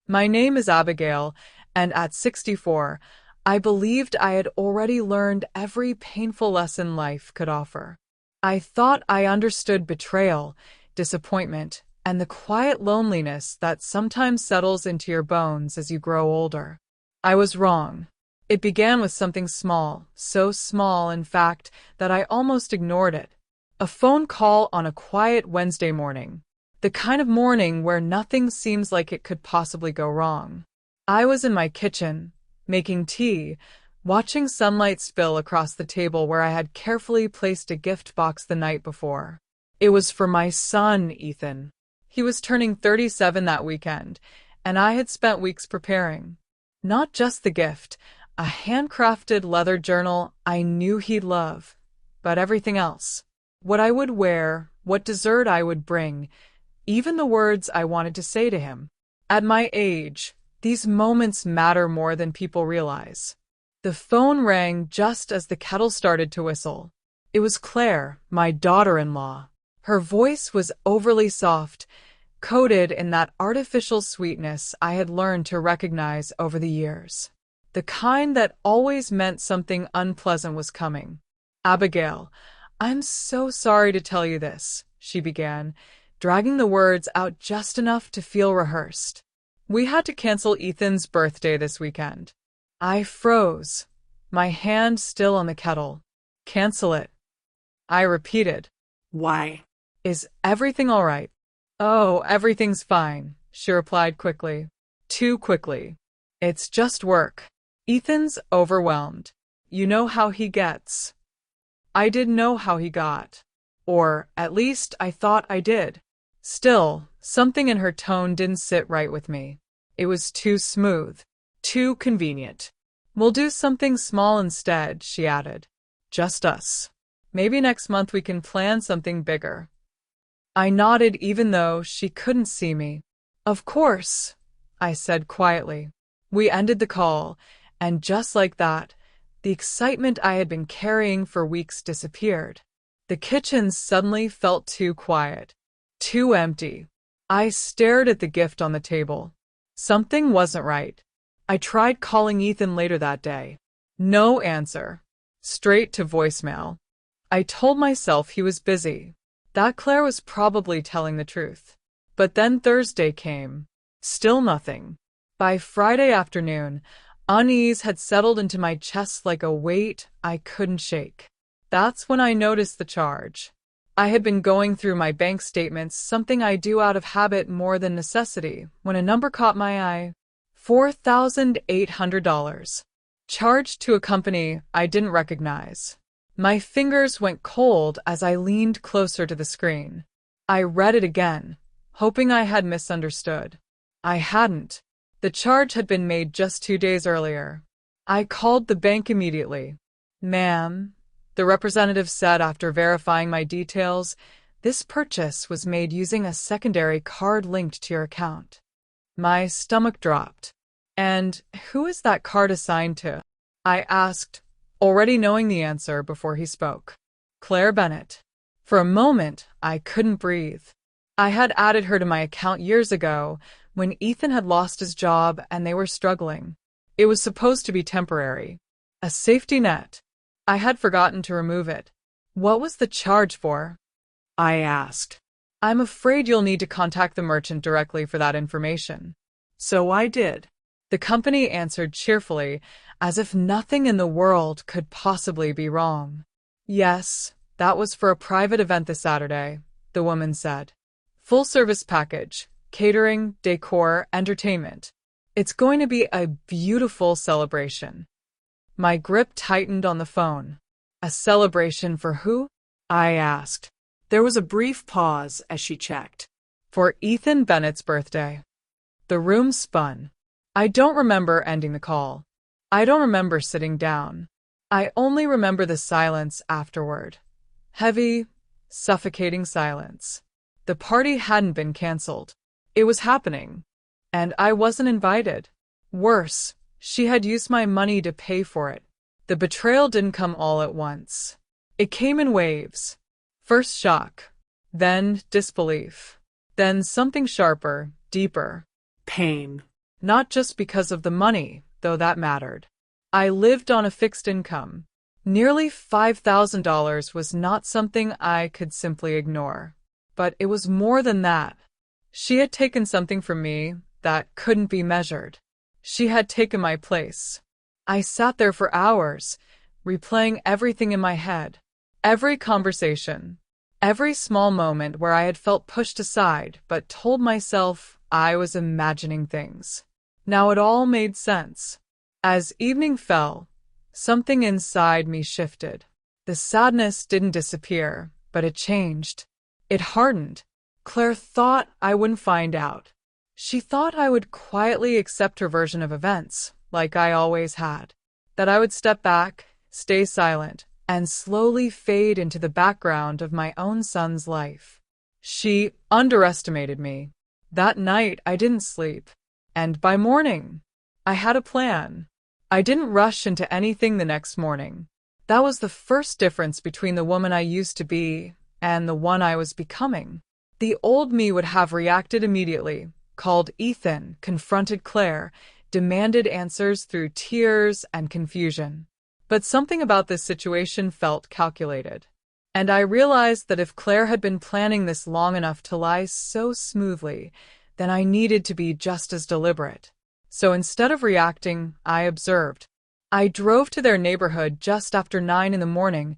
My name is Abigail, and at 64, I believed I had already learned every painful lesson life could offer. I thought I understood betrayal, disappointment, and the quiet loneliness that sometimes settles into your bones as you grow older. I was wrong. It began with something small, so small, in fact, that I almost ignored it. A phone call on a quiet Wednesday morning. The kind of morning where nothing seems like it could possibly go wrong. I was in my kitchen, making tea, watching sunlight spill across the table where I had carefully placed a gift box the night before. It was for my son, Ethan. He was turning 37 that weekend, and I had spent weeks preparing. Not just the gift, a handcrafted leather journal I knew he'd love, but everything else. What I would wear, what dessert I would bring, even the words I wanted to say to him. At my age, these moments matter more than people realize. The phone rang just as the kettle started to whistle. It was Claire, my daughter-in-law. Her voice was overly soft, coated in that artificial sweetness I had learned to recognize over the years. The kind that always meant something unpleasant was coming. "Abigail, I'm so sorry to tell you this," she began, dragging the words out just enough to feel rehearsed. "We had to cancel Ethan's birthday this weekend." I froze, my hand still on the kettle. "Cancel it," I repeated. Why? "Is everything all right?" "Oh, everything's fine," she replied quickly. Too quickly. "It's just work. Ethan's overwhelmed. You know how he gets." I didn't know how he got. Or, at least, I thought I did. Still, something in her tone didn't sit right with me. It was too smooth. Too convenient. "We'll do something small instead," she added. "Just us. Maybe next month we can plan something bigger." I nodded even though she couldn't see me. "Of course," I said quietly. We ended the call, and just like that, the excitement I had been carrying for weeks disappeared. The kitchen suddenly felt too quiet, too empty. I stared at the gift on the table. Something wasn't right. I tried calling Ethan later that day. No answer. Straight to voicemail. I told myself he was busy, that Claire was probably telling the truth. But then Thursday came. Still nothing. By Friday afternoon, unease had settled into my chest like a weight I couldn't shake. That's when I noticed the charge. I had been going through my bank statements, something I do out of habit more than necessity, when a number caught my eye. $4,800. Charged to a company I didn't recognize. My fingers went cold as I leaned closer to the screen. I read it again, hoping I had misunderstood. I hadn't. The charge had been made just 2 days earlier. I called the bank immediately. "Ma'am," the representative said after verifying my details, "this purchase was made using a secondary card linked to your account." My stomach dropped. "And who is that card assigned to?" I asked, already knowing the answer before he spoke. "Claire Bennett." For a moment, I couldn't breathe. I had added her to my account years ago, when Ethan had lost his job and they were struggling. It was supposed to be temporary. A safety net. I had forgotten to remove it. "What was the charge for?" I asked. "I'm afraid you'll need to contact the merchant directly for that information." So I did. The company answered cheerfully, as if nothing in the world could possibly be wrong. "Yes, that was for a private event this Saturday," the woman said. "Full service package, catering, decor, entertainment. It's going to be a beautiful celebration." My grip tightened on the phone. A celebration for who? I asked. There was a brief pause as she checked. "For Ethan Bennett's birthday." The room spun. I don't remember ending the call. I don't remember sitting down. I only remember the silence afterward. Heavy, suffocating silence. The party hadn't been canceled. It was happening. And I wasn't invited. Worse, she had used my money to pay for it. The betrayal didn't come all at once. It came in waves. First shock, then disbelief, then something sharper, deeper. Pain. Not just because of the money, though that mattered. I lived on a fixed income. Nearly $5,000 was not something I could simply ignore. But it was more than that. She had taken something from me that couldn't be measured. She had taken my place. I sat there for hours, replaying everything in my head. Every conversation. Every small moment where I had felt pushed aside but told myself I was imagining things. Now it all made sense. As evening fell, something inside me shifted. The sadness didn't disappear, but it changed. It hardened. Claire thought I wouldn't find out. She thought I would quietly accept her version of events, like I always had. That I would step back, stay silent, and slowly fade into the background of my own son's life. She underestimated me. That night I didn't sleep. And by morning, I had a plan. I didn't rush into anything the next morning. That was the first difference between the woman I used to be and the one I was becoming. The old me would have reacted immediately, called Ethan, confronted Claire, demanded answers through tears and confusion. But something about this situation felt calculated. And I realized that if Claire had been planning this long enough to lie so smoothly, then I needed to be just as deliberate. So instead of reacting, I observed. I drove to their neighborhood just after 9 in the morning,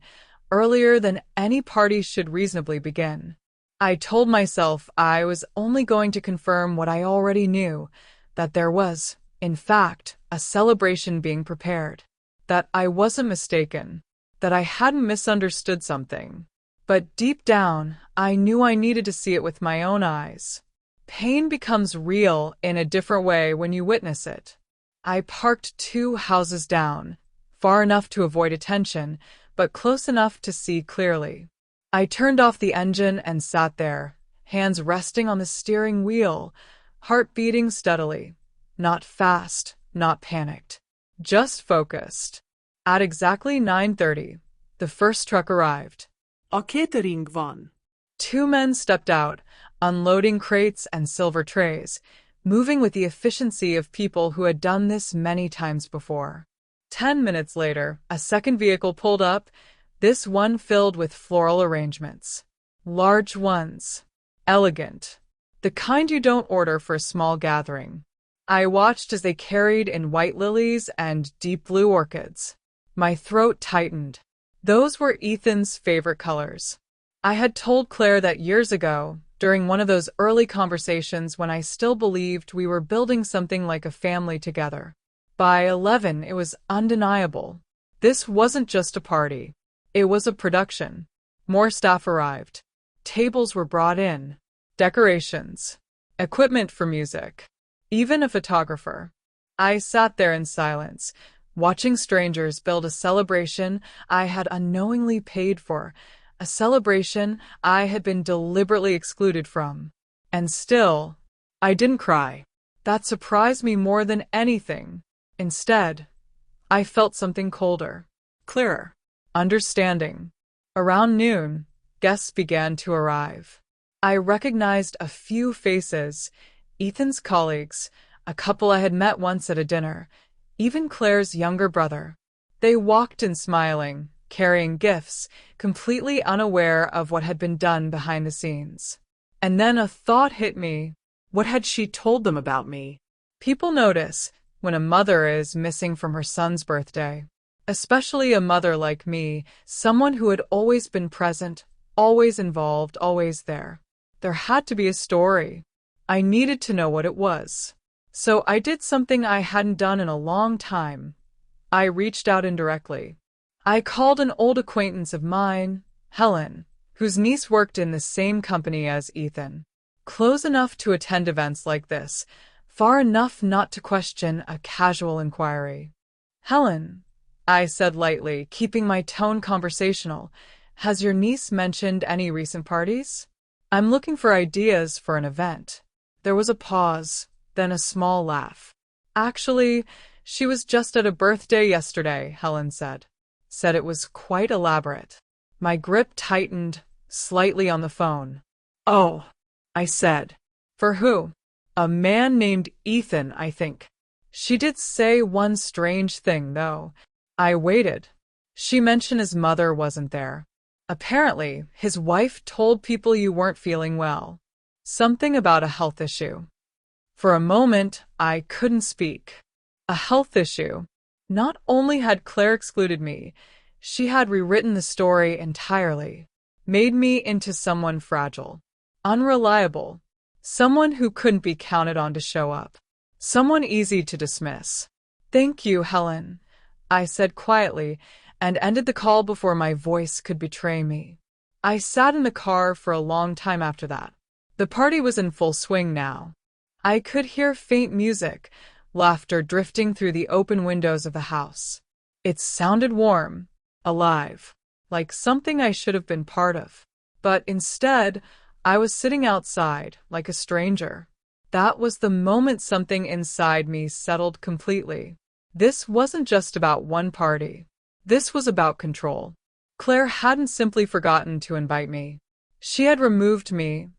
earlier than any party should reasonably begin. I told myself I was only going to confirm what I already knew, that there was, in fact, a celebration being prepared. That I wasn't mistaken, that I hadn't misunderstood something. But deep down, I knew I needed to see it with my own eyes. Pain becomes real in a different way when you witness it. I parked 2 houses down, far enough to avoid attention, but close enough to see clearly. I turned off the engine and sat there, hands resting on the steering wheel, heart beating steadily. Not fast, not panicked. Just focused. At exactly 9:30, the first truck arrived. A catering van. 2 men stepped out, unloading crates and silver trays, moving with the efficiency of people who had done this many times before. 10 minutes later, a second vehicle pulled up, this one filled with floral arrangements. Large ones. Elegant. The kind you don't order for a small gathering. I watched as they carried in white lilies and deep blue orchids. My throat tightened. Those were Ethan's favorite colors. I had told Claire that years ago, during one of those early conversations when I still believed we were building something like a family together. By 11, it was undeniable. This wasn't just a party. It was a production. More staff arrived. Tables were brought in. Decorations. Equipment for music. Even a photographer. I sat there in silence, watching strangers build a celebration I had unknowingly paid for, a celebration I had been deliberately excluded from. And still, I didn't cry. That surprised me more than anything. Instead, I felt something colder, clearer, understanding. Around noon, guests began to arrive. I recognized a few faces, Ethan's colleagues, a couple I had met once at a dinner, even Claire's younger brother. They walked in smiling, carrying gifts, completely unaware of what had been done behind the scenes. And then a thought hit me. What had she told them about me? People notice when a mother is missing from her son's birthday. Especially a mother like me, someone who had always been present, always involved, always there. There had to be a story. I needed to know what it was. So I did something I hadn't done in a long time. I reached out indirectly. I called an old acquaintance of mine, Helen, whose niece worked in the same company as Ethan. Close enough to attend events like this, far enough not to question a casual inquiry. Helen, I said lightly, keeping my tone conversational, has your niece mentioned any recent parties? I'm looking for ideas for an event. There was a pause, then a small laugh. Actually, she was just at a birthday yesterday, Helen said. Said it was quite elaborate. My grip tightened, slightly on the phone. Oh, I said. For who? A man named Ethan, I think. She did say one strange thing, though. I waited. She mentioned his mother wasn't there. Apparently, his wife told people you weren't feeling well. Something about a health issue. For a moment, I couldn't speak. A health issue. Not only had Claire excluded me, she had rewritten the story entirely. Made me into someone fragile, unreliable, someone who couldn't be counted on to show up, someone easy to dismiss. Thank you, Helen, I said quietly, and ended the call before my voice could betray me. I sat in the car for a long time after that. The party was in full swing now. I could hear faint music, laughter drifting through the open windows of the house. It sounded warm, alive, like something I should have been part of. But instead, I was sitting outside, like a stranger. That was the moment something inside me settled completely. This wasn't just about one party. This was about control. Claire hadn't simply forgotten to invite me. She had removed me,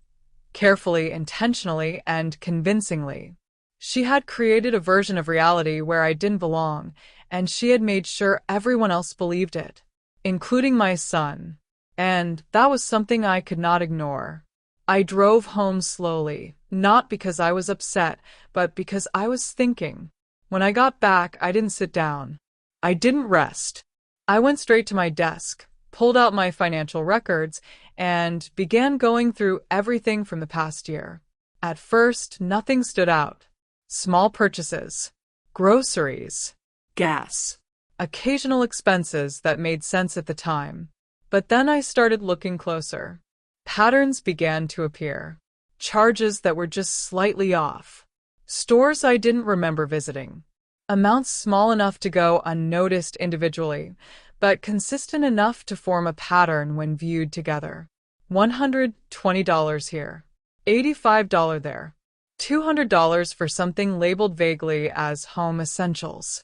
carefully, intentionally, and convincingly. She had created a version of reality where I didn't belong, and she had made sure everyone else believed it, including my son. And that was something I could not ignore. I drove home slowly, not because I was upset, but because I was thinking. When I got back, I didn't sit down. I didn't rest. I went straight to my desk, pulled out my financial records, and began going through everything from the past year. At first, nothing stood out. Small purchases, groceries, gas, occasional expenses that made sense at the time. But then I started looking closer. Patterns began to appear. Charges that were just slightly off. Stores I didn't remember visiting. Amounts small enough to go unnoticed individually, but consistent enough to form a pattern when viewed together. $120 here, $85 there, $200 for something labeled vaguely as home essentials.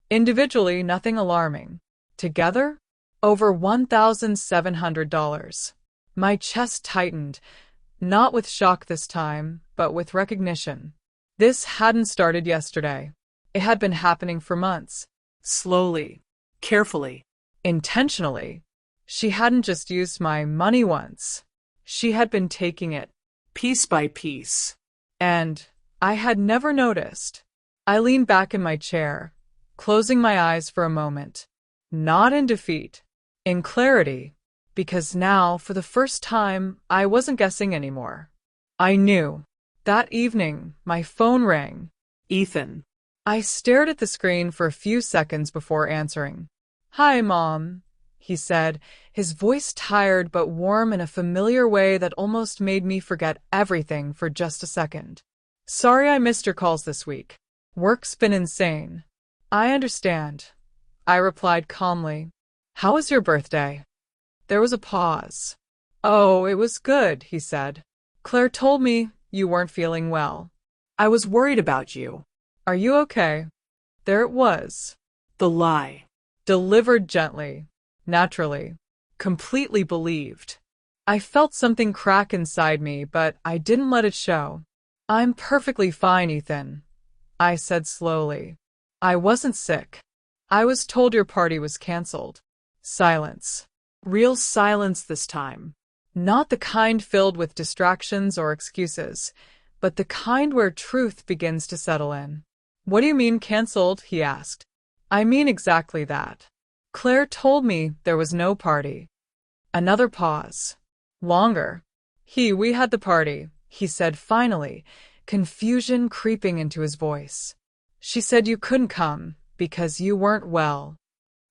Individually, nothing alarming. Together, over $1,700. My chest tightened, not with shock this time, but with recognition. This hadn't started yesterday. It had been happening for months. Slowly, carefully, intentionally. She hadn't just used my money once. She had been taking it, piece by piece. And I had never noticed. I leaned back in my chair, closing my eyes for a moment. Not in defeat, in clarity, because now, for the first time, I wasn't guessing anymore. I knew. That evening, my phone rang. Ethan. I stared at the screen for a few seconds before answering. "Hi, Mom," he said, his voice tired but warm in a familiar way that almost made me forget everything for just a second. "Sorry I missed your calls this week. Work's been insane." "I understand," I replied calmly. "How was your birthday?" There was a pause. "Oh, it was good," he said. "Claire told me you weren't feeling well. I was worried about you. Are you okay?" There it was. The lie. Delivered gently, naturally, completely believed. I felt something crack inside me, but I didn't let it show. "I'm perfectly fine, Ethan," I said slowly. "I wasn't sick. I was told your party was canceled." Silence. Real silence this time. Not the kind filled with distractions or excuses, but the kind where truth begins to settle in. "What do you mean canceled?" he asked. "I mean exactly that. Claire told me there was no party." Another pause. Longer. We had the party," he said finally, confusion creeping into his voice. "She said you couldn't come because you weren't well."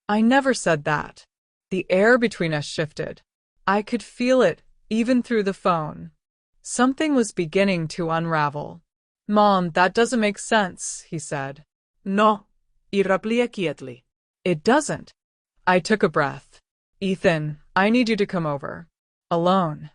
I never said that. The air between us shifted. I could feel it, even through the phone. Something was beginning to unravel. "Mom, that doesn't make sense," he said. "No," I replied quietly. "It doesn't." I took a breath. "Ethan, I need you to come over. Alone."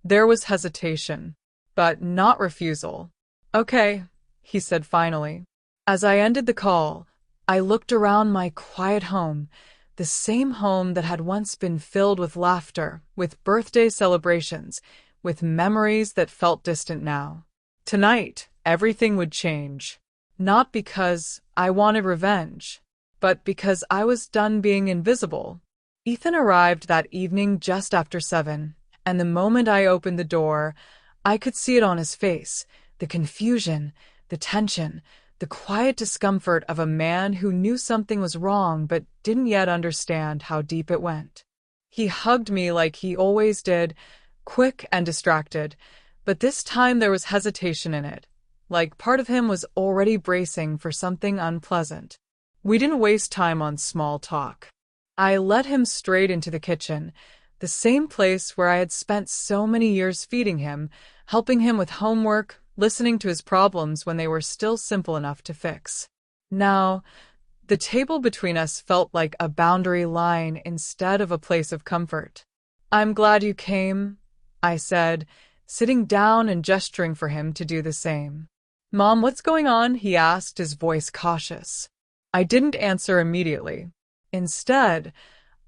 There was hesitation, but not refusal. "Okay," he said finally. As I ended the call, I looked around my quiet home, the same home that had once been filled with laughter, with birthday celebrations, with memories that felt distant now. Tonight, everything would change. Not because I wanted revenge, but because I was done being invisible. Ethan arrived that evening just after 7, and the moment I opened the door, I could see it on his face, the confusion, the tension, the quiet discomfort of a man who knew something was wrong but didn't yet understand how deep it went. He hugged me like he always did, quick and distracted, but this time there was hesitation in it, like part of him was already bracing for something unpleasant. We didn't waste time on small talk. I led him straight into the kitchen, the same place where I had spent so many years feeding him, helping him with homework, listening to his problems when they were still simple enough to fix. Now, the table between us felt like a boundary line instead of a place of comfort. "I'm glad you came," I said, sitting down and gesturing for him to do the same. "Mom, what's going on?" he asked, his voice cautious. I didn't answer immediately. Instead,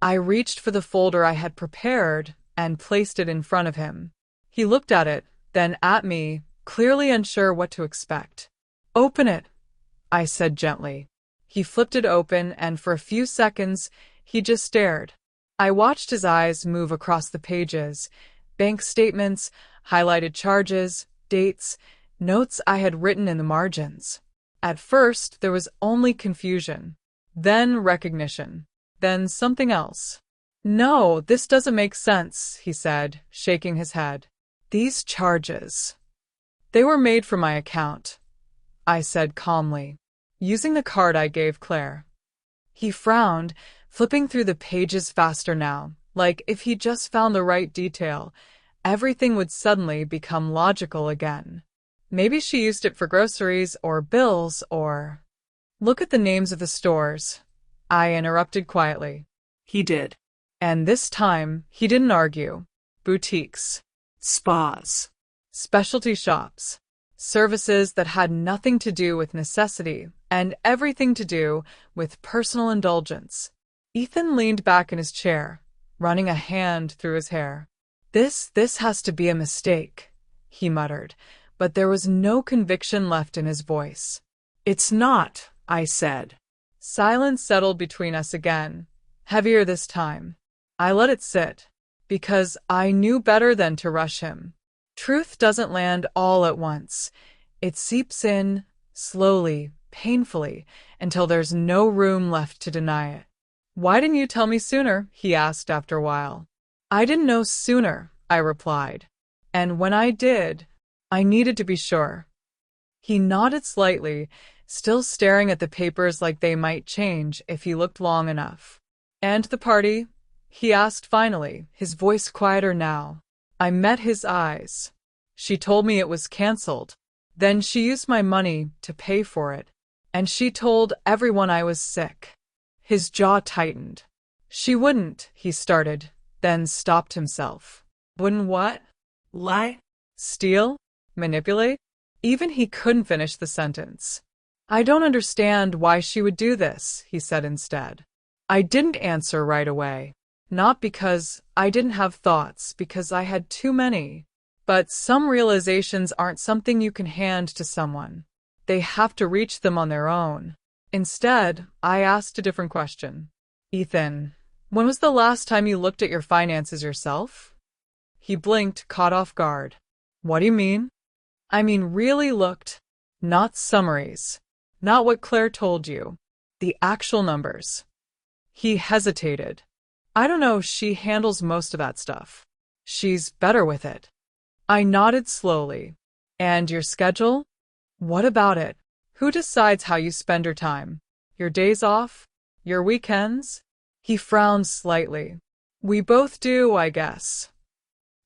I reached for the folder I had prepared and placed it in front of him. He looked at it, then at me, clearly unsure what to expect. "Open it," I said gently. He flipped it open, and for a few seconds, he just stared. I watched his eyes move across the pages, bank statements, highlighted charges, dates, notes I had written in the margins. At first, there was only confusion, then recognition, then something else. "No, this doesn't make sense," he said, shaking his head. "These charges. They were made for my account," I said calmly, using the card I gave Claire. He frowned, flipping through the pages faster now, like if he just found the right detail, everything would suddenly become logical again. Maybe she used it for groceries or bills or... "Look at the names of the stores," I interrupted quietly. He did. And this time, he didn't argue. Boutiques. Spas. Specialty shops. Services that had nothing to do with necessity and everything to do with personal indulgence. Ethan leaned back in his chair, running a hand through his hair. This has to be a mistake," he muttered, but there was no conviction left in his voice. "It's not," I said. Silence settled between us again, heavier this time. I let it sit, because I knew better than to rush him. Truth doesn't land all at once. It seeps in, slowly, painfully, until there's no room left to deny it. "Why didn't you tell me sooner?" he asked after a while. "I didn't know sooner," I replied. "And when I did, I needed to be sure." He nodded slightly, still staring at the papers like they might change if he looked long enough. "And the party?" he asked finally, his voice quieter now. I met his eyes. "She told me it was canceled. Then she used my money to pay for it. And she told everyone I was sick." His jaw tightened. "She wouldn't," he started, then stopped himself. "Wouldn't what?" Lie? "Steal? Manipulate?" Even he couldn't finish the sentence. "I don't understand why she would do this," he said instead. I didn't answer right away. Not because I didn't have thoughts, because I had too many. But some realizations aren't something you can hand to someone. They have to reach them on their own. Instead, I asked a different question. "Ethan, when was the last time you looked at your finances yourself?" He blinked, caught off guard. "What do you mean?" "I mean really looked. Not summaries. Not what Claire told you. The actual numbers." He hesitated. "I don't know, she handles most of that stuff. She's better with it." I nodded slowly. "And your schedule? What about it? Who decides how you spend your time? Your days off? Your weekends?" He frowned slightly. "We both do, I guess."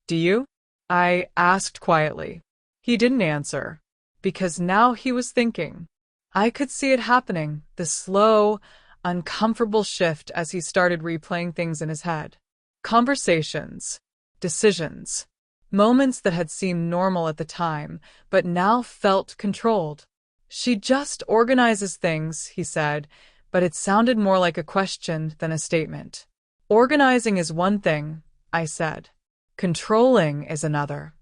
"Do you?" I asked quietly. He didn't answer, because now he was thinking. I could see it happening, the slow, uncomfortable shift as he started replaying things in his head. Conversations, decisions, moments that had seemed normal at the time, but now felt controlled. "She just organizes things," he said, but it sounded more like a question than a statement. "Organizing is one thing," I said. "Controlling is another."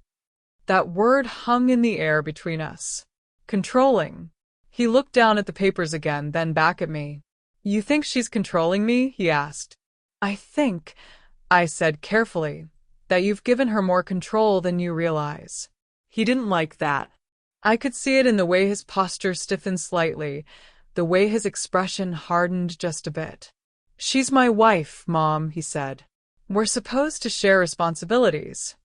That word hung in the air between us. Controlling. He looked down at the papers again, then back at me. You think she's controlling me? He asked. I think, I said carefully, that you've given her more control than you realize. He didn't like that. I could see it in the way his posture stiffened slightly, the way his expression hardened just a bit. She's my wife, Mom, he said. We're supposed to share responsibilities.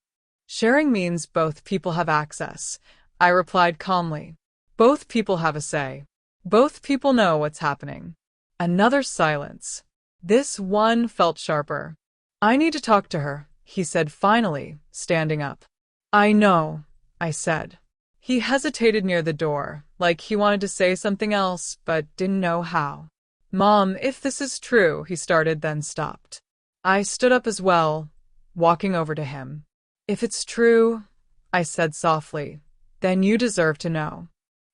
Sharing means both people have access, I replied calmly. Both people have a say. Both people know what's happening. Another silence. This one felt sharper. I need to talk to her, he said finally, standing up. I know, I said. He hesitated near the door, like he wanted to say something else, but didn't know how. Mom, if this is true, he started, then stopped. I stood up as well, walking over to him. If it's true, I said softly, then you deserve to know.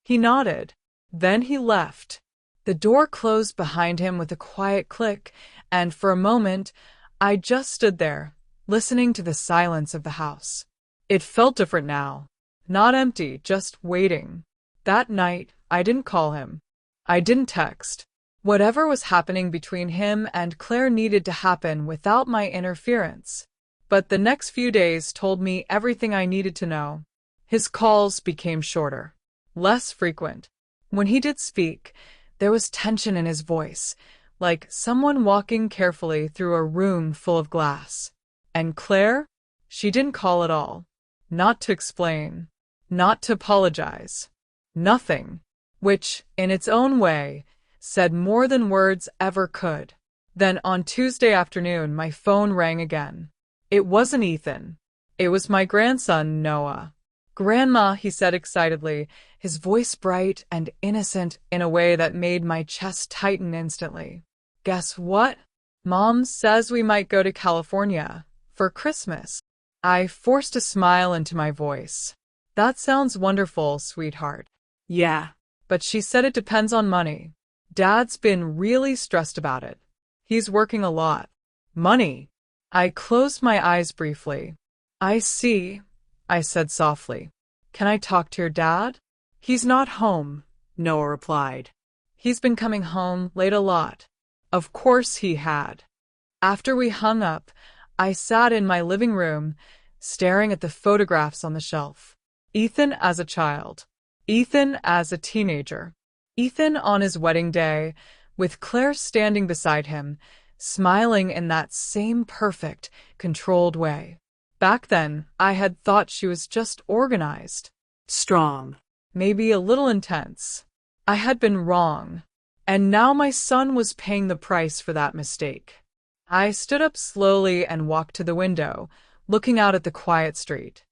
He nodded. Then he left. The door closed behind him with a quiet click, and for a moment, I just stood there, listening to the silence of the house. It felt different now. Not empty, just waiting. That night, I didn't call him. I didn't text. Whatever was happening between him and Claire needed to happen without my interference. But the next few days told me everything I needed to know. His calls became shorter, less frequent. When he did speak, there was tension in his voice, like someone walking carefully through a room full of glass. And Claire? She didn't call at all. Not to explain. Not to apologize. Nothing. Which, in its own way, said more than words ever could. Then on Tuesday afternoon, my phone rang again. It wasn't Ethan. It was my grandson, Noah. Grandma, he said excitedly, his voice bright and innocent in a way that made my chest tighten instantly. Guess what? Mom says we might go to California for Christmas. I forced a smile into my voice. That sounds wonderful, sweetheart. Yeah. But she said it depends on money. Dad's been really stressed about it. He's working a lot. Money. I closed my eyes briefly. I see, I said softly. Can I talk to your dad? He's not home, Noah replied. He's been coming home late a lot. Of course he had. After we hung up, I sat in my living room, staring at the photographs on the shelf. Ethan as a child. Ethan as a teenager. Ethan on his wedding day, with Claire standing beside him, smiling in that same perfect, controlled way. Back then, I had thought she was just organized. Strong. Maybe a little intense. I had been wrong. And now my son was paying the price for that mistake. I stood up slowly and walked to the window, looking out at the quiet street.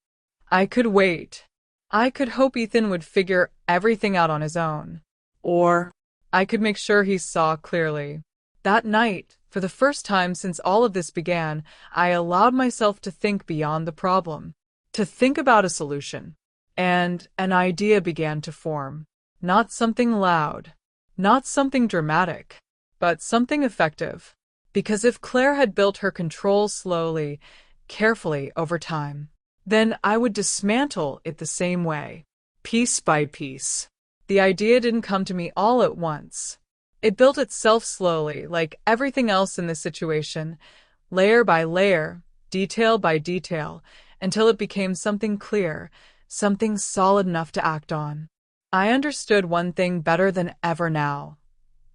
I could wait. I could hope Ethan would figure everything out on his own. Or I could make sure he saw clearly. That night, for the first time since all of this began, I allowed myself to think beyond the problem, to think about a solution. And an idea began to form. Not something loud, not something dramatic, but something effective. Because if Claire had built her control slowly, carefully over time, then I would dismantle it the same way, piece by piece. The idea didn't come to me all at once. It built itself slowly, like everything else in this situation, layer by layer, detail by detail, until it became something clear, something solid enough to act on. I understood one thing better than ever now.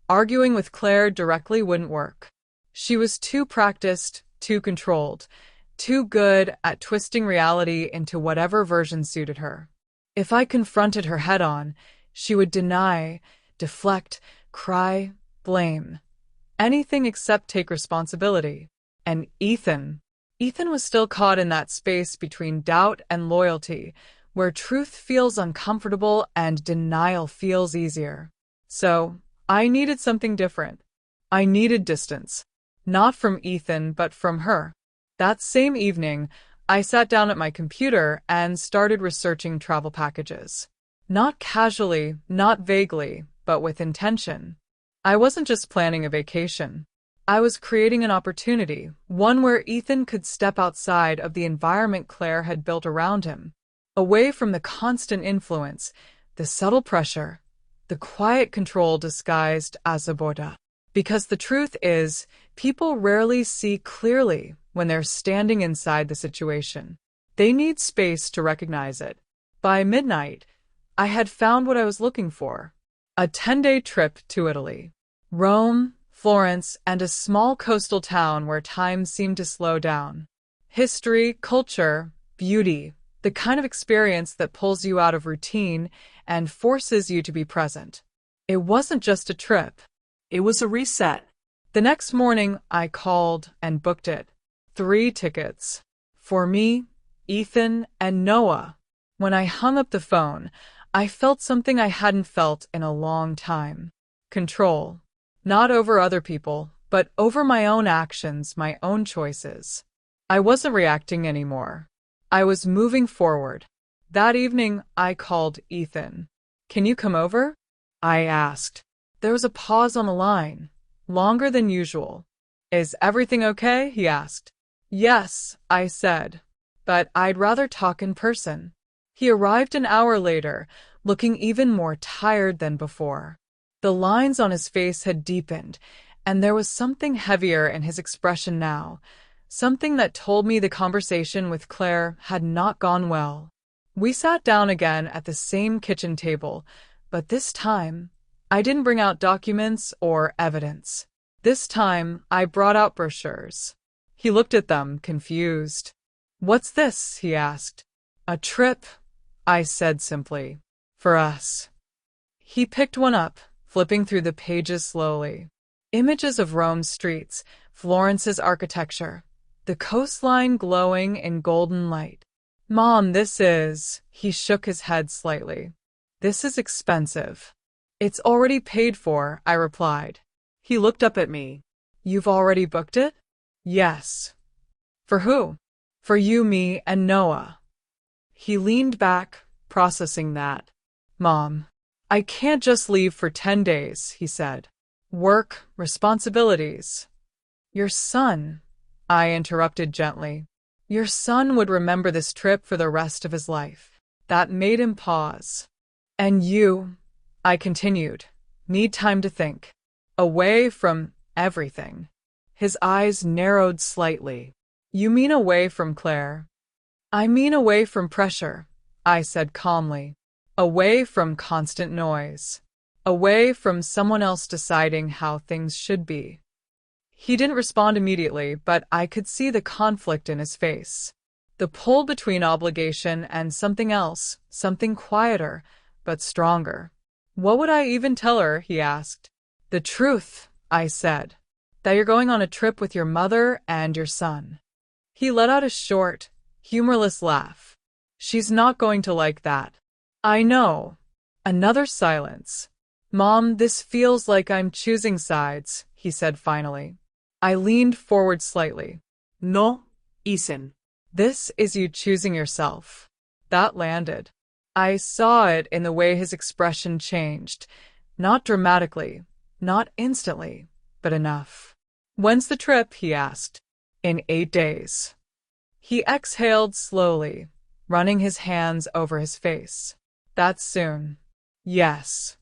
Arguing with Claire directly wouldn't work. She was too practiced, too controlled, too good at twisting reality into whatever version suited her. If I confronted her head-on, she would deny, deflect, cry, blame. Anything except take responsibility. And Ethan was still caught in that space between doubt and loyalty, where truth feels uncomfortable and denial feels easier. So, I needed something different. I needed distance. Not from Ethan, but from her. That same evening, I sat down at my computer and started researching travel packages. Not casually, not vaguely, but with intention. I wasn't just planning a vacation. I was creating an opportunity, one where Ethan could step outside of the environment Claire had built around him, away from the constant influence, The subtle pressure, the quiet control disguised as a border. Because the truth is, people rarely see clearly when they're standing inside the situation. They need space to recognize it. By midnight, I had found what I was looking for. A 10-day trip to Italy. Rome, Florence, and a small coastal town where time seemed to slow down. History, culture, beauty, the kind of experience that pulls you out of routine and forces you to be present. It wasn't just a trip. It was a reset. The next morning, I called and booked it. 3 tickets. For me, Ethan, and Noah. When I hung up the phone, I felt something I hadn't felt in a long time. Control. Not over other people, but over my own actions, my own choices. I wasn't reacting anymore. I was moving forward. That evening, I called Ethan. "Can you come over?" I asked. There was a pause on the line, longer than usual. "Is everything okay?" he asked. "Yes," I said, "but I'd rather talk in person." He arrived an hour later, looking even more tired than before. The lines on his face had deepened, and there was something heavier in his expression now, something that told me the conversation with Claire had not gone well. We sat down again at the same kitchen table, but this time, I didn't bring out documents or evidence. This time, I brought out brochures. He looked at them, confused. "What's this?" he asked. "A trip," I said simply. "For us." He picked one up, flipping through the pages slowly. Images of Rome's streets, Florence's architecture, the coastline glowing in golden light. "Mom, this is..." He shook his head slightly. "This is expensive." "It's already paid for," I replied. He looked up at me. "You've already booked it?" "Yes." "For who?" "For you, me, and Noah." He leaned back, processing that. "Mom, I can't just leave for 10 days, he said. "Work, responsibilities." "Your son," I interrupted gently. "Your son would remember this trip for the rest of his life." That made him pause. "And you," I continued, "need time to think. Away from everything." His eyes narrowed slightly. "You mean away from Claire?" "I mean away from pressure," I said calmly. "Away from constant noise. Away from someone else deciding how things should be." He didn't respond immediately, but I could see the conflict in his face. The pull between obligation and something else, something quieter, but stronger. "What would I even tell her?" he asked. "The truth," I said. "That you're going on a trip with your mother and your son." He let out a short, humorless laugh. "She's not going to like that." "I know." Another silence. "Mom, this feels like I'm choosing sides," he said finally. I leaned forward slightly. "No, Ethan." "This is you choosing yourself." That landed. I saw it in the way his expression changed. Not dramatically, not instantly, but enough. "When's the trip?" he asked. "In 8 days." He exhaled slowly, running his hands over his face. "That's soon." "Yes."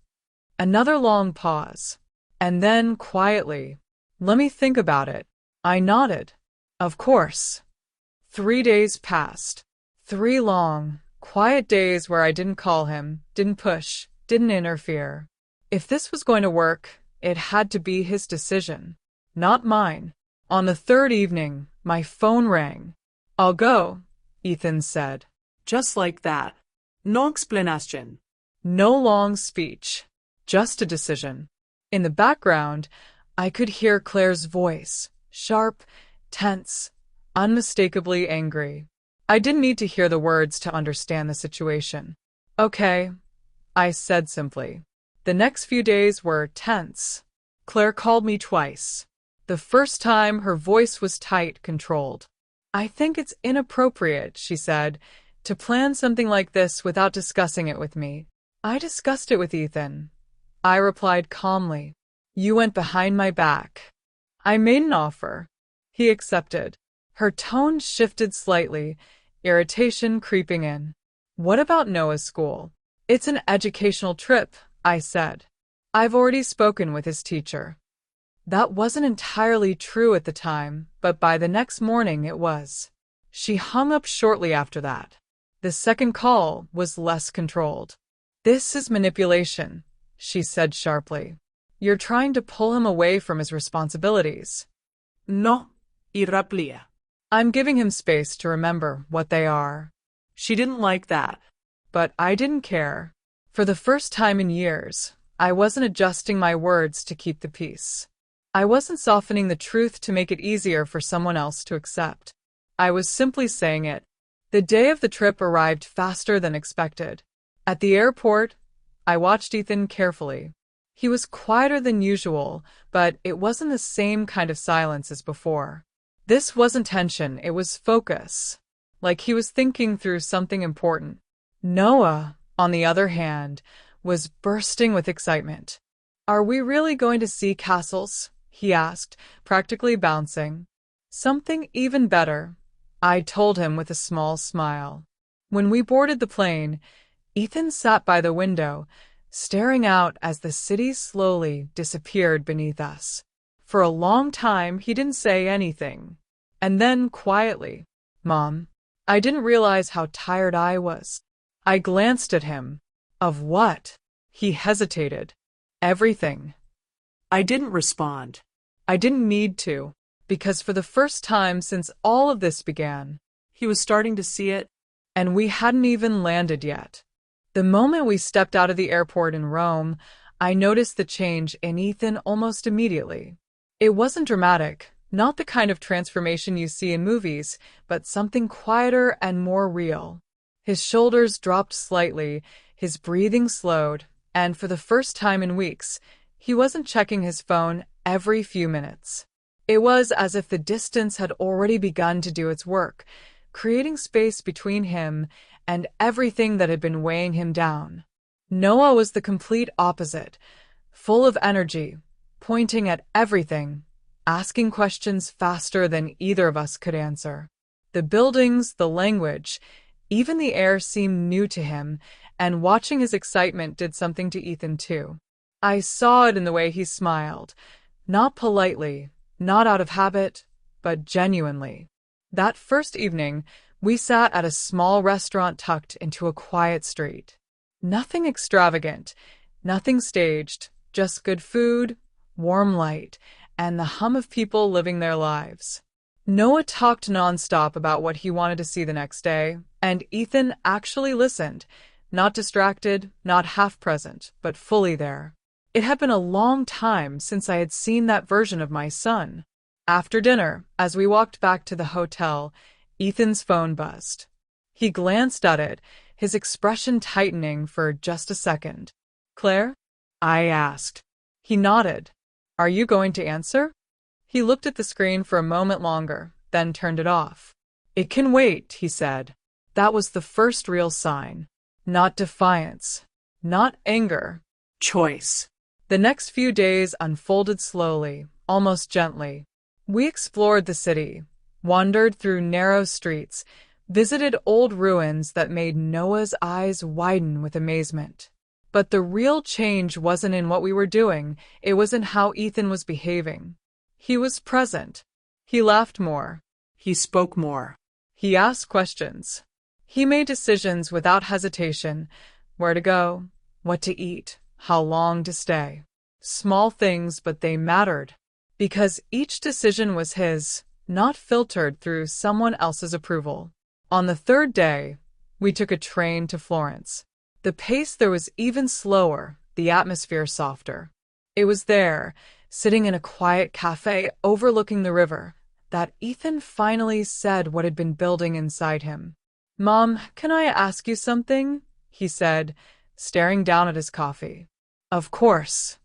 Another long pause. And then, quietly, "Let me think about it." I nodded. "Of course." 3 days passed. 3 long, quiet days where I didn't call him, didn't push, didn't interfere. If this was going to work, it had to be his decision, not mine. On the 3rd evening, my phone rang. "I'll go," Ethan said. Just like that. No explanation. No long speech, just a decision. In the background, I could hear Claire's voice, sharp, tense, unmistakably angry. I didn't need to hear the words to understand the situation. "Okay," I said simply. The next few days were tense. Claire called me twice. The first time, her voice was tight, controlled. "I think it's inappropriate," she said, "to plan something like this without discussing it with me." "I discussed it with Ethan," I replied calmly. "You went behind my back." "I made an offer." He accepted. Her tone shifted slightly, irritation creeping in. "What about Noah's school? It's an educational trip, I said. I've already spoken with his teacher. That wasn't entirely true at the time, but by the next morning it was. She hung up shortly after that. The second call was less controlled. This is manipulation, she said sharply. You're trying to pull him away from his responsibilities. No, irraplia. I'm giving him space to remember what they are. She didn't like that. But I didn't care. For the first time in years, I wasn't adjusting my words to keep the peace. I wasn't softening the truth to make it easier for someone else to accept. I was simply saying it. The day of the trip arrived faster than expected. At the airport, I watched Ethan carefully. He was quieter than usual, but it wasn't the same kind of silence as before. This wasn't tension, it was focus. Like he was thinking through something important. Noah, on the other hand, was bursting with excitement. Are we really going to see castles? He asked, practically bouncing. Something even better, I told him with a small smile. When we boarded the plane, Ethan sat by the window, staring out as the city slowly disappeared beneath us. For a long time, he didn't say anything. And then, quietly, Mom, I didn't realize how tired I was. I glanced at him. Of what? He hesitated. Everything. I didn't respond. I didn't need to, because for the first time since all of this began, He was starting to see it. and we hadn't even landed yet. The moment we stepped out of the airport in Rome, I noticed the change in Ethan almost immediately. It wasn't dramatic, not the kind of transformation you see in movies, but something quieter and more real. His shoulders dropped slightly, his breathing slowed, and for the first time in weeks, he wasn't checking his phone every few minutes. It was as if the distance had already begun to do its work, creating space between him and everything that had been weighing him down. Noah was the complete opposite, full of energy, pointing at everything, asking questions faster than either of us could answer. The buildings, the language, even the air seemed new to him, and watching his excitement did something to Ethan too. I saw it in the way he smiled, not politely, not out of habit, but genuinely. That first evening, we sat at a small restaurant tucked into a quiet street. Nothing extravagant, nothing staged, just good food, warm light, and the hum of people living their lives. Noah talked nonstop about what he wanted to see the next day, and Ethan actually listened, not distracted, not half-present, but fully there. It had been a long time since I had seen that version of my son. After dinner, as we walked back to the hotel, Ethan's phone buzzed. He glanced at it, his expression tightening for just a second. "Claire?" I asked. He nodded. "Are you going to answer?" He looked at the screen for a moment longer, then turned it off. "It can wait," he said. That was the first real sign. Not defiance. Not anger. Choice. The next few days unfolded slowly, almost gently. We explored the city, wandered through narrow streets, visited old ruins that made Noah's eyes widen with amazement. But the real change wasn't in what we were doing, it was in how Ethan was behaving. He was present. He laughed more. He spoke more. He asked questions. He made decisions without hesitation: where to go, what to eat, how long to stay. Small things, but they mattered. Because each decision was his, not filtered through someone else's approval. On the third day, we took a train to Florence. The pace there was even slower, the atmosphere softer. It was there, sitting in a quiet cafe overlooking the river, that Ethan finally said what had been building inside him. "Mom, can I ask you something?" he said, staring down at his coffee. "Of course."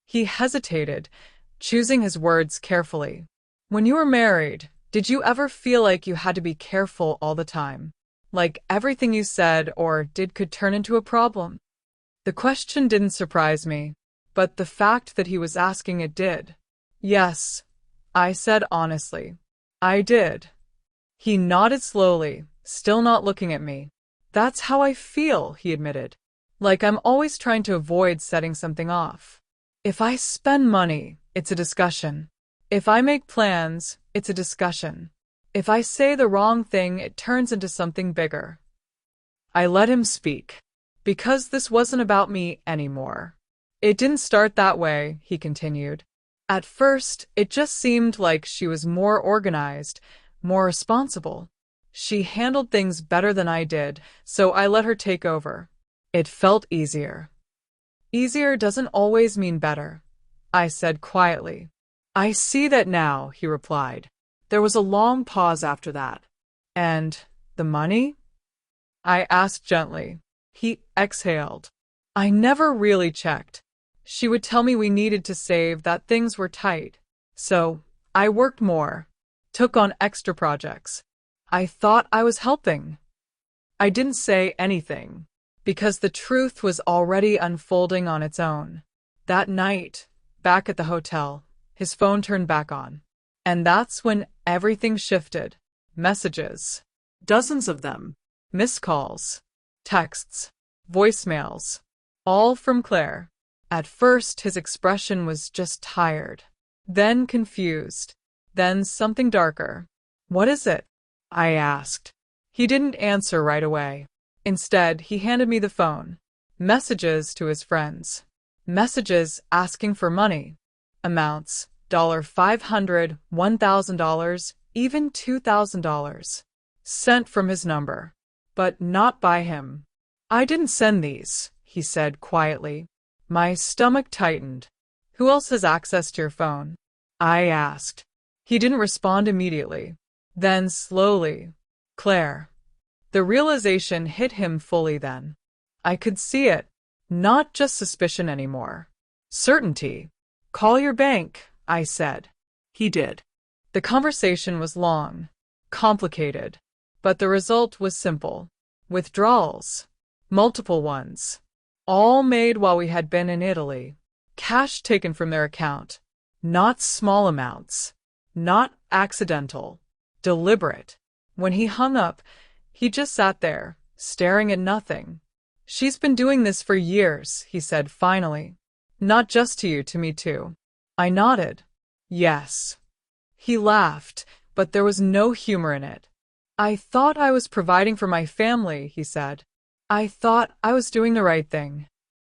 He hesitated, choosing his words carefully. "When you were married, did you ever feel like you had to be careful all the time? Like everything you said or did could turn into a problem?" The question didn't surprise me, but the fact that he was asking it did. "Yes," I said honestly. "I did." He nodded slowly, still not looking at me. "That's how I feel," he admitted. Like I'm always trying to avoid setting something off. If I spend money, it's a discussion. If I make plans, it's a discussion. If I say the wrong thing, it turns into something bigger. I let him speak. Because this wasn't about me anymore. It didn't start that way, he continued. At first, it just seemed like she was more organized, more responsible. She handled things better than I did, so I let her take over. It felt easier. Easier doesn't always mean better, I said quietly. I see that now, he replied. There was a long pause after that. And the money? I asked gently. He exhaled. I never really checked. She would tell me we needed to save, that things were tight. So, I worked more, took on extra projects. I thought I was helping. I didn't say anything, because the truth was already unfolding on its own. That night, back at the hotel, his phone turned back on. And that's when everything shifted. Messages. Dozens of them. Missed calls. Texts. Voicemails. All from Claire. At first, his expression was just tired. Then confused. Then something darker. What is it? I asked. He didn't answer right away. Instead, he handed me the phone. Messages to his friends. Messages asking for money. Amounts. $500, $1,000, even $2,000. Sent from his number. But not by him. I didn't send these, he said quietly. My stomach tightened. Who else has access to your phone? I asked. He didn't respond immediately. Then slowly. Claire. The realization hit him fully then. I could see it. Not just suspicion anymore. Certainty. Call your bank, I said. He did. The conversation was long, complicated, but the result was simple. Withdrawals. Multiple ones. All made while we had been in Italy. Cash taken from their account. Not small amounts. Not accidental. Deliberate. When he hung up, he just sat there, staring at nothing. She's been doing this for years, he said finally. Not just to you, to me too. I nodded. Yes. He laughed, but there was no humor in it. I thought I was providing for my family, he said. I thought I was doing the right thing.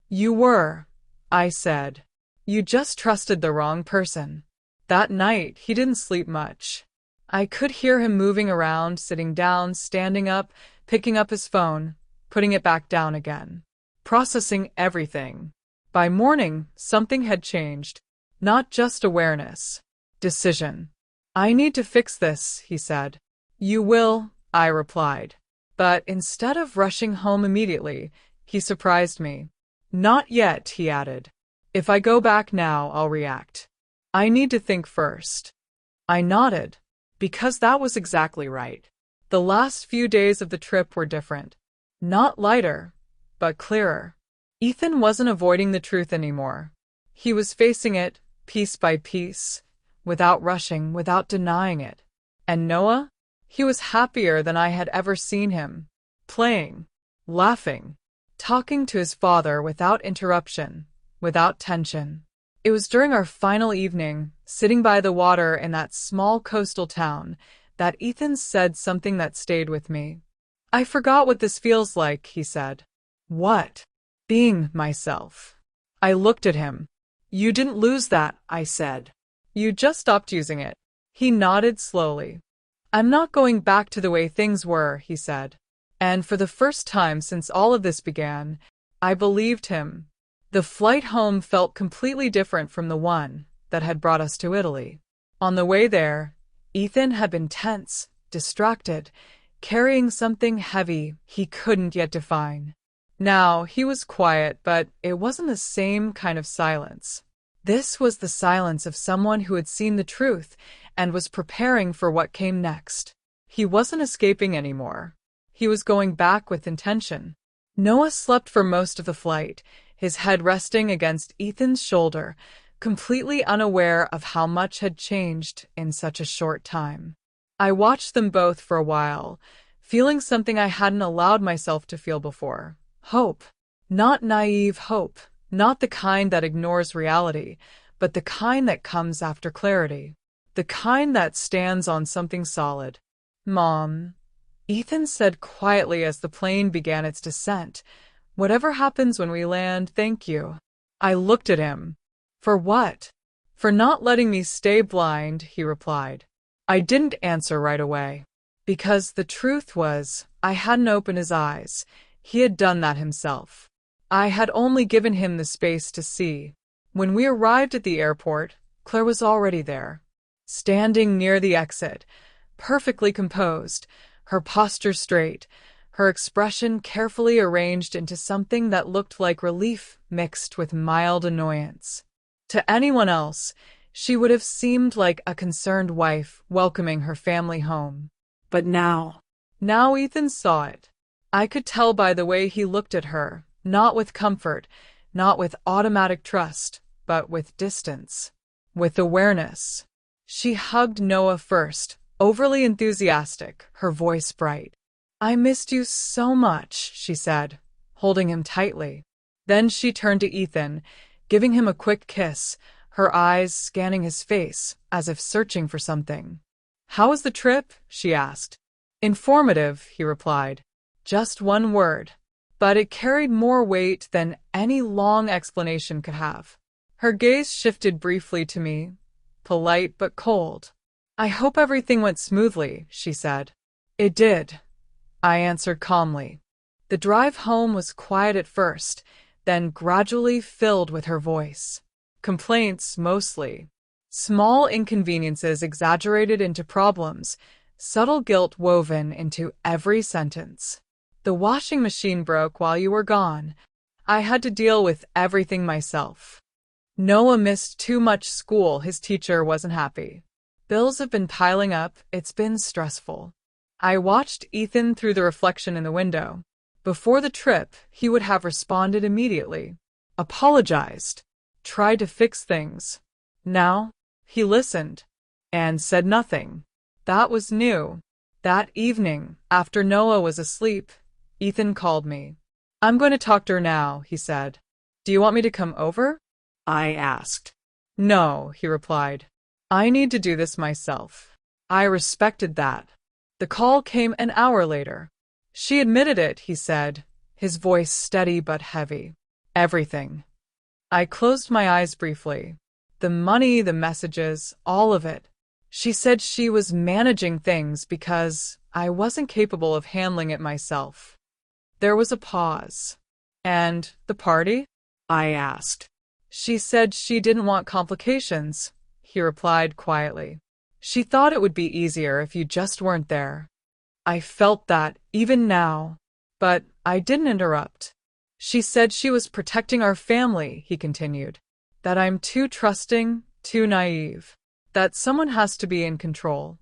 You were, I said. You just trusted the wrong person. That night, he didn't sleep much. I could hear him moving around, sitting down, standing up, picking up his phone, putting it back down again. Processing everything. By morning, something had changed. Not just awareness. Decision. I need to fix this, he said. You will, I replied. But instead of rushing home immediately, he surprised me. Not yet, he added. If I go back now, I'll react. I need to think first. I nodded, because that was exactly right. The last few days of the trip were different. Not lighter, but clearer. Ethan wasn't avoiding the truth anymore. He was facing it, piece by piece, without rushing, without denying it. And Noah? He was happier than I had ever seen him. Playing, laughing, talking to his father without interruption, without tension. It was during our final evening, sitting by the water in that small coastal town, that Ethan said something that stayed with me. I forgot what this feels like, he said. What? Being myself. I looked at him. You didn't lose that, I said. You just stopped using it. He nodded slowly. I'm not going back to the way things were, he said. And for the first time since all of this began, I believed him. The flight home felt completely different from the one that had brought us to Italy. On the way there, Ethan had been tense, distracted, carrying something heavy he couldn't yet define. Now he was quiet, but it wasn't the same kind of silence. This was the silence of someone who had seen the truth and was preparing for what came next. He wasn't escaping anymore. He was going back with intention. Noah slept for most of the flight, his head resting against Ethan's shoulder, completely unaware of how much had changed in such a short time. I watched them both for a while, feeling something I hadn't allowed myself to feel before. Hope. Not naive hope, not the kind that ignores reality, but the kind that comes after clarity. The kind that stands on something solid. Mom, Ethan said quietly as the plane began its descent, whatever happens when we land, thank you. I looked at him. For what? For not letting me stay blind, he replied. I didn't answer right away. Because the truth was, I hadn't opened his eyes. He had done that himself. I had only given him the space to see. When we arrived at the airport, Claire was already there, standing near the exit, perfectly composed, her posture straight, her expression carefully arranged into something that looked like relief mixed with mild annoyance. To anyone else, she would have seemed like a concerned wife welcoming her family home. But now Ethan saw it. I could tell by the way he looked at her, not with comfort, not with automatic trust, but with distance, with awareness. She hugged Noah first, overly enthusiastic, her voice bright. I missed you so much, she said, holding him tightly. Then she turned to Ethan, giving him a quick kiss, her eyes scanning his face, as if searching for something. How was the trip? She asked. Informative, he replied. Just one word. But it carried more weight than any long explanation could have. Her gaze shifted briefly to me, polite but cold. I hope everything went smoothly, she said. It did, I answered calmly. The drive home was quiet at first, then gradually filled with her voice. Complaints, mostly. Small inconveniences exaggerated into problems, subtle guilt woven into every sentence. The washing machine broke while you were gone. I had to deal with everything myself. Noah missed too much school, his teacher wasn't happy. Bills have been piling up, it's been stressful. I watched Ethan through the reflection in the window. Before the trip, he would have responded immediately, apologized, tried to fix things. Now, he listened, and said nothing. That was new. That evening, after Noah was asleep, Ethan called me. I'm going to talk to her now, he said. Do you want me to come over? I asked. No, he replied. I need to do this myself. I respected that. The call came an hour later. She admitted it, he said, his voice steady but heavy. Everything. I closed my eyes briefly. The money, the messages, all of it. She said she was managing things because I wasn't capable of handling it myself. There was a pause. And the party? I asked. She said she didn't want complications, he replied quietly. She thought it would be easier if you just weren't there. I felt that, even now. But I didn't interrupt. She said she was protecting our family, he continued. That I'm too trusting, too naive. That someone has to be in control.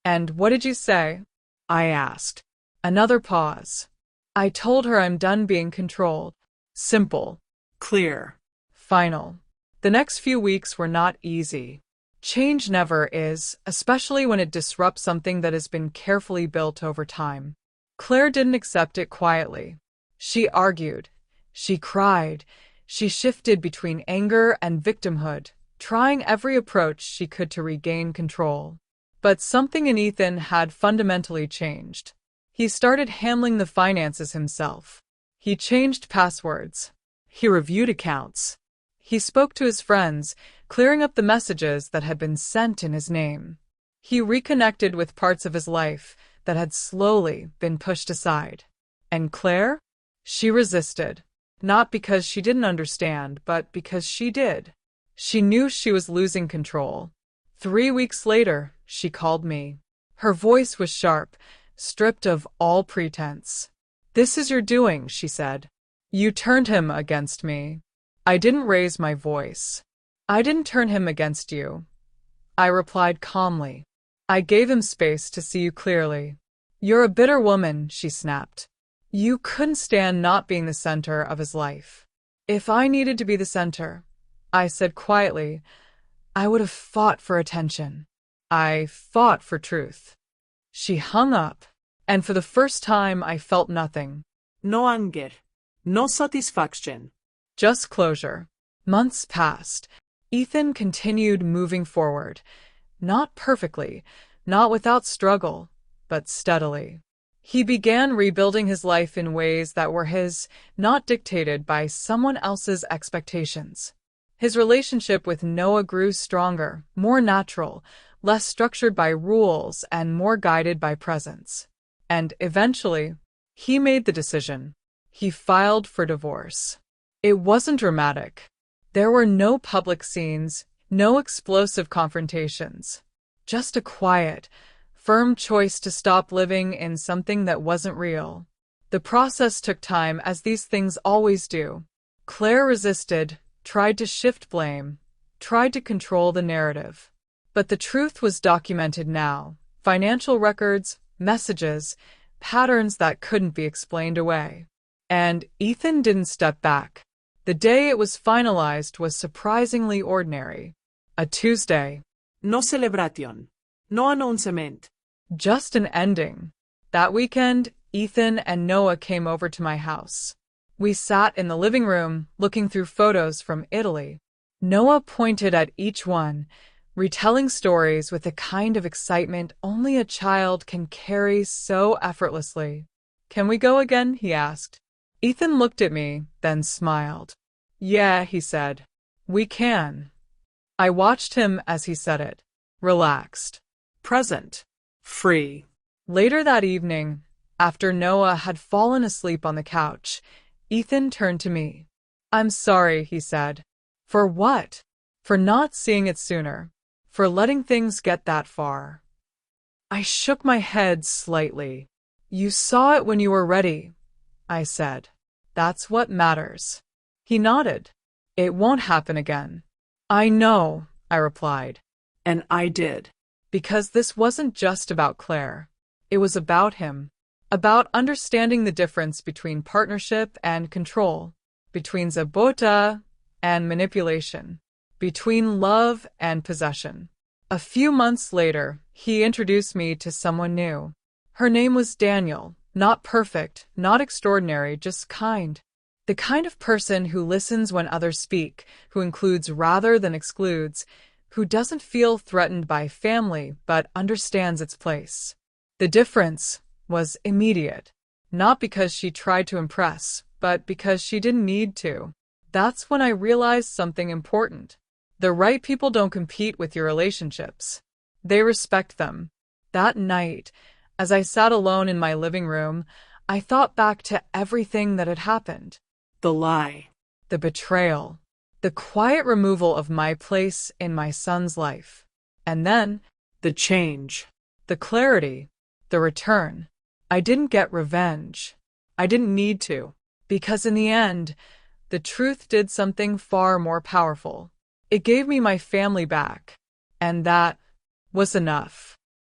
And what did you say? I asked. Another pause. I told her I'm done being controlled. Simple. Clear. Final. The next few weeks were not easy. Change never is, especially when it disrupts something that has been carefully built over time. Claire didn't accept it quietly. She argued. She cried. She shifted between anger and victimhood, trying every approach she could to regain control. But something in Ethan had fundamentally changed. He started handling the finances himself. He changed passwords. He reviewed accounts. He spoke to his friends, clearing up the messages that had been sent in his name. He reconnected with parts of his life that had slowly been pushed aside. And Claire? She resisted. Not because she didn't understand, but because she did. She knew she was losing control. 3 weeks later, she called me. Her voice was sharp, stripped of all pretense. This is your doing, she said. You turned him against me. I didn't raise my voice. I didn't turn him against you. I replied calmly. I gave him space to see you clearly. You're a bitter woman, she snapped. You couldn't stand not being the center of his life. If I needed to be the center, I said quietly, I would have fought for attention. I fought for truth. She hung up, and for the first time I felt nothing. No anger. No satisfaction. Just closure. Months passed. Ethan continued moving forward. Not perfectly, not without struggle, but steadily. He began rebuilding his life in ways that were his, not dictated by someone else's expectations. His relationship with Noah grew stronger, more natural, less structured by rules, and more guided by presence. And eventually, he made the decision. He filed for divorce. It wasn't dramatic. There were no public scenes, no explosive confrontations. Just a quiet, firm choice to stop living in something that wasn't real. The process took time, as these things always do. Claire resisted, tried to shift blame, tried to control the narrative. But the truth was documented now. Financial records, messages, patterns that couldn't be explained away. And Ethan didn't step back. The day it was finalized was surprisingly ordinary. A Tuesday. No celebration. No announcement. Just an ending. That weekend, Ethan and Noah came over to my house. We sat in the living room, looking through photos from Italy. Noah pointed at each one, retelling stories with the kind of excitement only a child can carry so effortlessly. "Can we go again?" he asked. Ethan looked at me, then smiled. "Yeah," he said. "We can." I watched him as he said it. Relaxed. Present. Free. Later that evening, after Noah had fallen asleep on the couch, Ethan turned to me. "I'm sorry," he said. "For what?" "For not seeing it sooner. For letting things get that far." I shook my head slightly. "You saw it when you were ready," I said. "That's what matters." He nodded. "It won't happen again." "I know," I replied. And I did. Because this wasn't just about Claire. It was about him. About understanding the difference between partnership and control, between zabota and manipulation, between love and possession. A few months later, he introduced me to someone new. Her name was Daniel. Not perfect, not extraordinary, just kind. The kind of person who listens when others speak, who includes rather than excludes, who doesn't feel threatened by family but understands its place. The difference was immediate, not because she tried to impress, but because she didn't need to. That's when I realized something important. The right people don't compete with your relationships. They respect them. That night, as I sat alone in my living room, I thought back to everything that had happened. The lie. The betrayal. The quiet removal of my place in my son's life. And then, The change. the clarity. The return. I didn't get revenge. I didn't need to. Because in the end, the truth did something far more powerful. It gave me my family back. And that was enough.